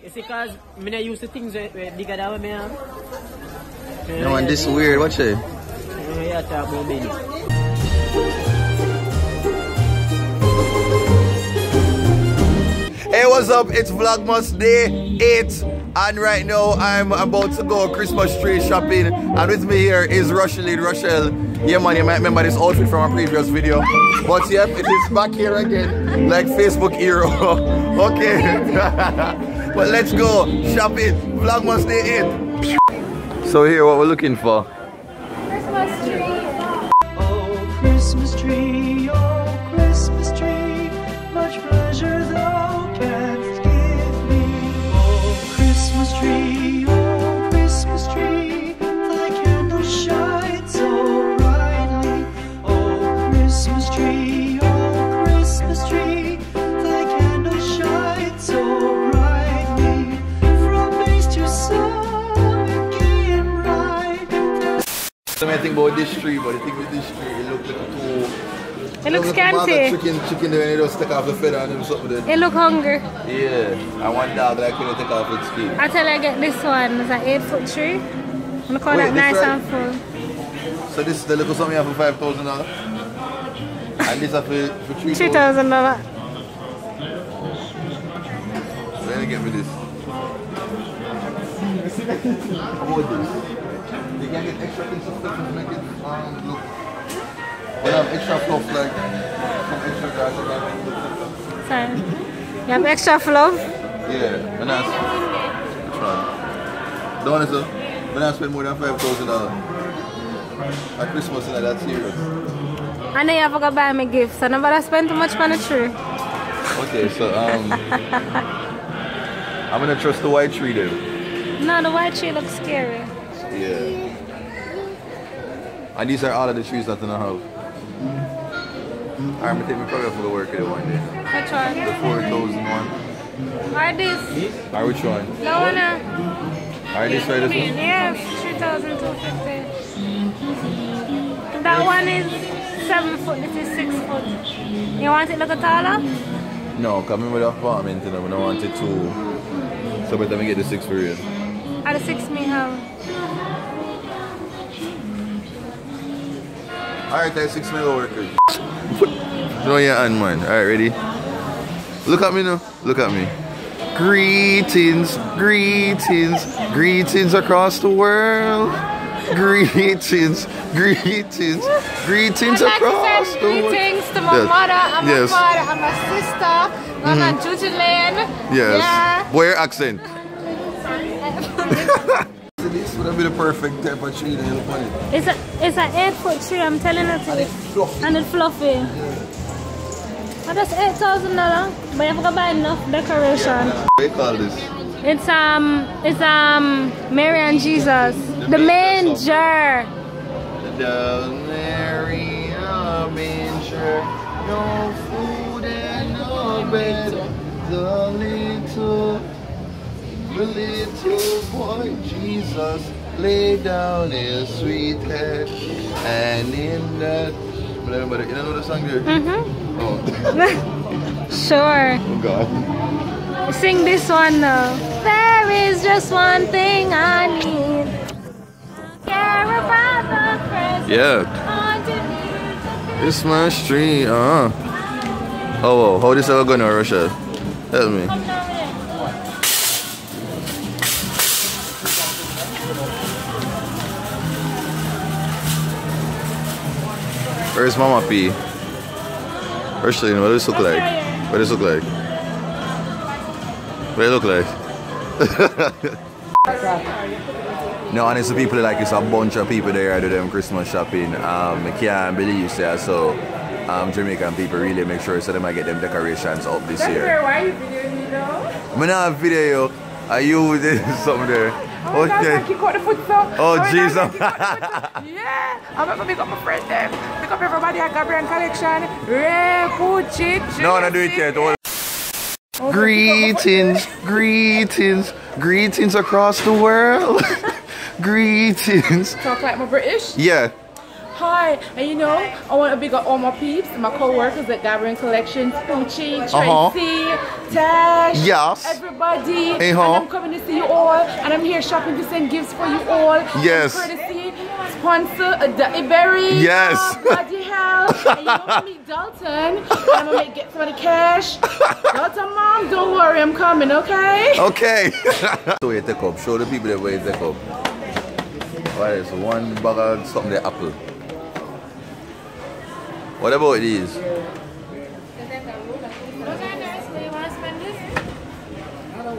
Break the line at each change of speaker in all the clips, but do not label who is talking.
You see, cause I'm not used to things where bigger than what I am.
No, and this weird, watch it.
Yeah, talk about me.
Hey, what's up? It's Vlogmas Day 8. And right now, I'm about to go Christmas tree shopping. And with me here is Rochielin. Rochelle. Yeah, man, you might remember this outfit from a previous video. But yep, it is back here again, like Facebook hero. Okay. But let's go shopping. Vlogmas Day 8. So here, what we're looking for.
Christmas tree.
Oh, Christmas tree, oh, Christmas tree. Much pleasure thou canst give me. Oh, Christmas tree, thy candles shine so brightly. Oh, Christmas tree, thy candles shine so brightly. From base to summer, gay and bright.
I think about this tree, but I think with this tree, it looks like a too...
It looks scanty.
Chicken there, and it just take off the feather and them something there.
It look hungry.
Yeah, I want dog that I couldn't take off its skin.
I tell you, I get this one. It's an 8-foot tree. I'm gonna call that nice and full.
So this is the little something for $5,000. And this is for $3,000.
$3,000.
Let me get me this. How about this? You can get extra things to make it look. They have extra fluff like some extra grass.
Sorry. You have extra fluff?
Yeah, and that's which one? The one is when I spend more than $5,000 at Christmas and that's serious.
And then you have to go buy me gifts. So nobody spend too much on the tree.
Okay, so I'm gonna trust the white tree then.
No, the white tree looks scary.
Yeah. And these are all of the trees that I have. I'm gonna take my product for the work of one day.
Which one?
The 4,000 one.
Or this?
Or which one?
No one.
Or this right, this one?
Yeah, 3,250. That one is 7 foot, this is 6 foot. You want it a little taller?
No, because I'm with the apartment and I don't want it too. So better me get the 6 for real.
Or the 6 me have.
Alright, that 6 mil worker. Throw your hand, man. Alright, ready? Look at me now. Look at me. Greetings, greetings, greetings across the world. Greetings, greetings, greetings across the world.
Greetings to my mother, and my father, and my sister, and my Rochielin.
Yes.
Yeah.
Where accent? This would have been the perfect type of tree that you look on it.
It's an 8-foot tree, I'm telling you.
And it's fluffy.
And it's fluffy. Yeah. And that's $8,000, but you have to buy enough decoration.
What do you call this?
It's Mary and Jesus. The manger.
The Mary manger. No food and no bed. The little boy Jesus laid down his sweet head, and in that, you know the song there?
Mm-hmm.
Oh.
Sure.
Oh God.
Sing this one though. There is just one thing I need. Care about the present.
Yeah. It's my street. Oh, how this ever going to Russia? Tell me. Where's Mama P? Rochielin, what does this look like? What does this look like? What does it look like? No, honestly, people like it's a bunch of people there do them Christmas shopping. I can't believe so Jamaican people really make sure so they might get them decorations up this year.
Why are you videoing me though?
I'm not video. Are you did something there?
Oh, okay.
Oh, Jesus.
Yeah. I'm going to pick up my friend there. Pick up everybody at Gabriel Collection.
No, do it yet. Greetings, greetings, greetings across the world. Greetings.
Talk like my British?
Yeah.
Hi, and you know, I want to big up all my peeps, my co-workers at Gathering Collections, Poochie, Tracy, Tash,
Yes.
everybody. And I'm coming to see you all, and I'm here shopping to send gifts for you all.
Yes.
Courtesy, sponsor, Theduttyberryshow.
Yes.
Bloody hell. And you know me, Dalton. And I'm going to get some of the cash. Dalton, mom, don't worry, I'm coming, okay?
Okay. So you take up, show the people the way you take up. Alright, so one bag of something the apple. What about these?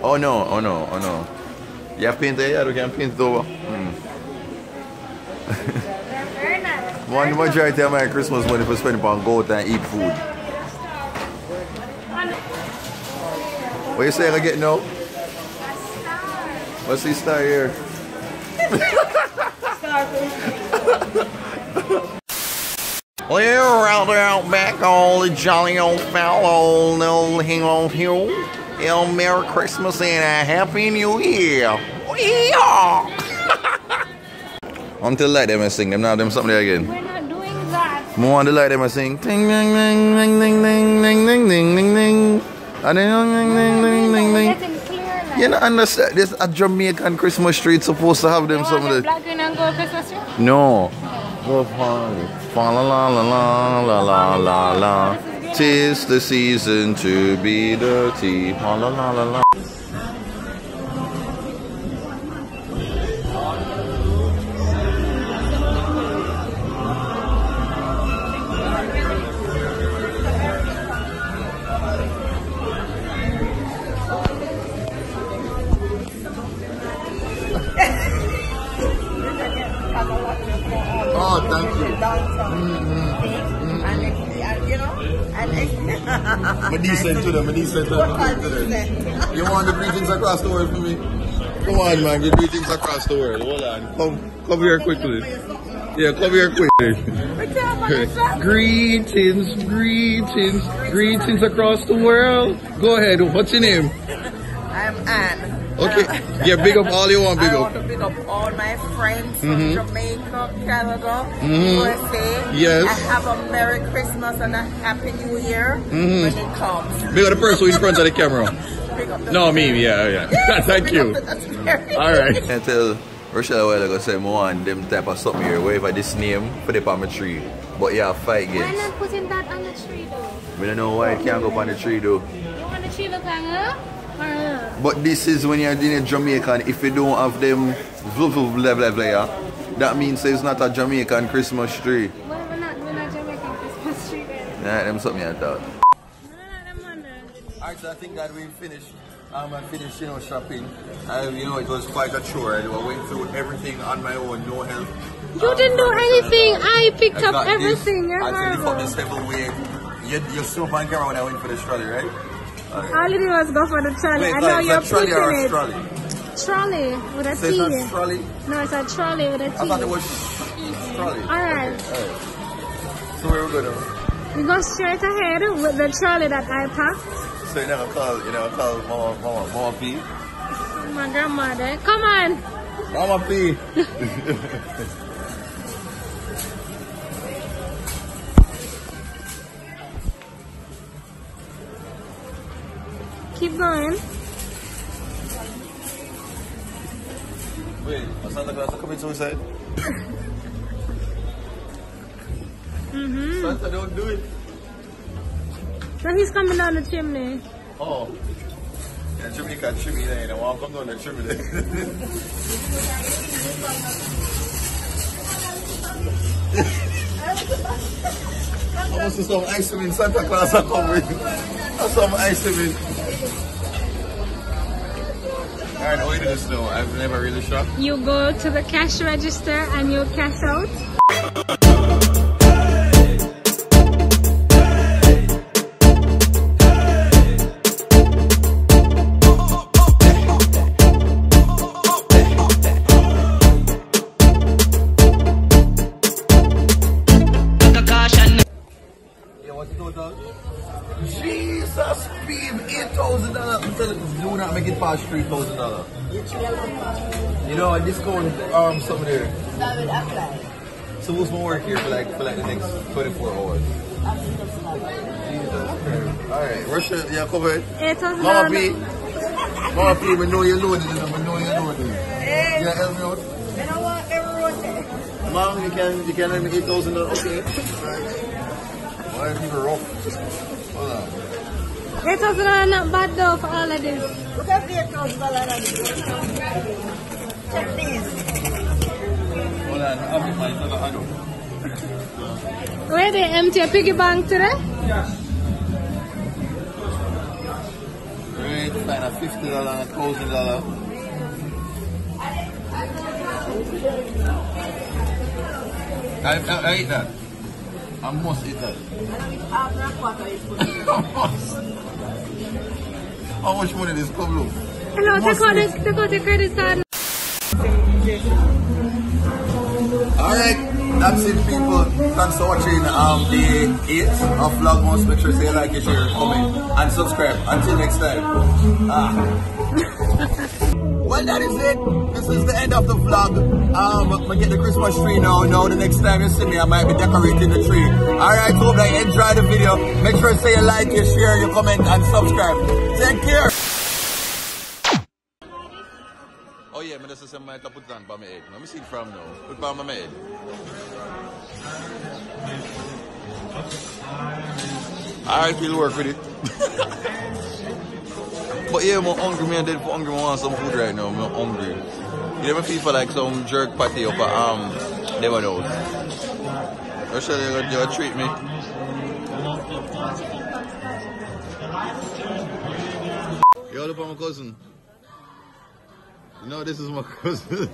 Oh no, oh no, oh no. You have paint there? You can paint it over. One majority of my Christmas money for spending on go out and eat food. What you saying I get now? What's this star here? Well, out back, all the jolly old fellow, no hang on here. Merry Christmas and a Happy New Year. Yeah. Until like them and sing them now, them something there again.
We're not doing that.
More on the light them and sing. Ding ding ding ding ding ding ding ding ding ding ding. And then ding ding ding ding ding. You know, understand? This a Jamaican Christmas tree. It's supposed to have them some of the.
Black green and gold Christmas tree?
No. Fa la la la la la la la la. 'Tis the season to be dirty. La la la la la. Oh, thank you. I'm decent to them, I'm decent to them. You want the greetings across the world for me? Come on, man, the greetings across the world. Hold on, come here quickly. Yeah, come here quickly. Greetings across the world. Go ahead, what's your name?
I'm Anne.
Okay, yeah, big up all you want, big
I
up.
want to big up all my friends from Jamaica, Canada, USA.
Yes.
I have a Merry Christmas and a Happy New Year when it comes.
Big up the person in front of the camera.
Big up the
No, me, yeah. Thank you. All right. I tell Rochelle a while ago, say, I them type of something here, whatever this name, put it on my tree. But yeah, fight against.
Why not putting that on the tree though?
We don't know why it can't go up on the tree though.
You want the tree look hang up?
But this is when you're in Jamaican, if you don't have them that means it's not a Jamaican Christmas tree.
Well, we're not Jamaican Christmas tree then.
Yeah, them something I thought.
No.
Alright, so I think that we finished. I finished, shopping. It was quite a chore. I went through everything on my own, no help.
You didn't do anything. I picked up everything. You're
I
horrible.
took this table way. You're still on camera when I went for the trolley, right?
All you did was go for the trolley.
Wait,
I know you're
trolley or a
pushing it.
trolley?
Trolley with a
So it's
T.
not trolley?
No, it's a trolley with a T.
I thought it was trolley.
Alright.
Okay, alright. So where we going?
We go straight ahead with the trolley that I packed.
So you never call Mama P?
My grandmother. Come on.
Mama P.
Keep going.
Wait, Santa Claus commit suicide? Santa, don't do it.
So he's coming down the chimney.
Oh. Yeah, Jamaica chimney there. I want to come down the chimney there. I must have some ice cream in Santa Claus are coming. That's some ice cream. Alright, how do you do this now? I've never really shopped.
You go to the cash register and you cash out.
Jesus, babe, $8,000. I'm telling you, do not make it past $3,000. You know, a discount, something there.
That will apply.
So who's gonna work here for like the next 24 hours? Jesus Christ. Alright, Russia, yeah, covered. Mama P, we know you're loaded, we know you're loaded.
Hey,
Yeah, help me out.
I don't want everyone there.
Mom, you can let me $8,000. Okay. Alright. Why are people rough? Hold on.
$8,000 are not bad though for all of this.
Look at the $8,000. Check these.
Hold on, I'll be my son. I don't.
Where they empty a piggy bank today?
Great, find a $50 and $1,000. I eat that. I must eat that. How much money this come look?
Hello, take out the credit card.
Alright, that's it people. Thanks for watching the 8th of Vlogmas. Make sure to say like, share, comment and subscribe. Until next time. Well, that is it. This is the end of the vlog. I'm gonna get the Christmas tree now. The next time you see me, I might be decorating the tree. Alright, hope that you enjoyed the video. Make sure to say you like, you share, you comment and subscribe. Take care. Oh yeah, I just might put it on my head. Let me see it from now. Put it on my head. Alright, we'll work with it. But yeah, I'm hungry, man. I'm dead for hungry. I want some food right now. I'm hungry. You ever feel for like some jerk patty up at never knows. Rochielin, you're gonna treat me. Yo, look at my cousin. You know this is my cousin.